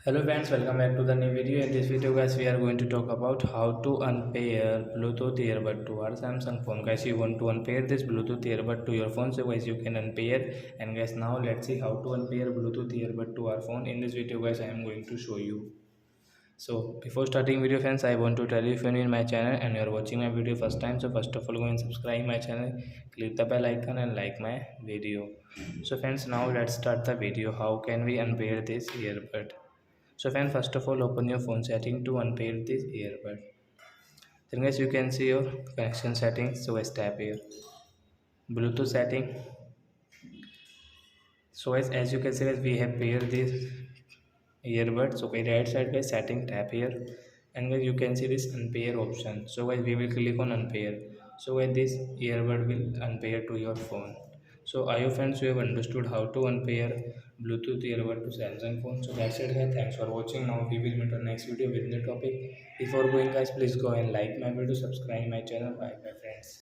Hello friends, welcome back to the new video. In this video guys, we are going to talk about how to unpair Bluetooth earbud to our Samsung phone. Guys, you want to unpair this Bluetooth earbud to your phone, so guys you can unpair. And guys, now let's see how to unpair Bluetooth earbud to our phone. In this video guys, I am going to show you. So before starting video friends, I want to tell you, if you are new in my channel and you are watching my video first time, so first of all go and subscribe my channel, click the bell icon and like my video. So friends, now let's start the video. How can we unpair this earbud? So friend, first of all open your phone setting to unpair this earbud. Then guys you can see your connection settings. So guys tap here, Bluetooth setting. So guys, as you can see guys, we have paired this earbud. So guys, right side guys, setting, tap here, and guys you can see this unpair option. So guys we will click on unpair. So guys this earbud will unpair to your phone. So I hope friends you have understood how to unpair Bluetooth earbud to Samsung phone. So that's it guys, thanks for watching. Now we will meet on next video with new topic. Before going guys, please go and like my video, subscribe my channel. Bye bye friends.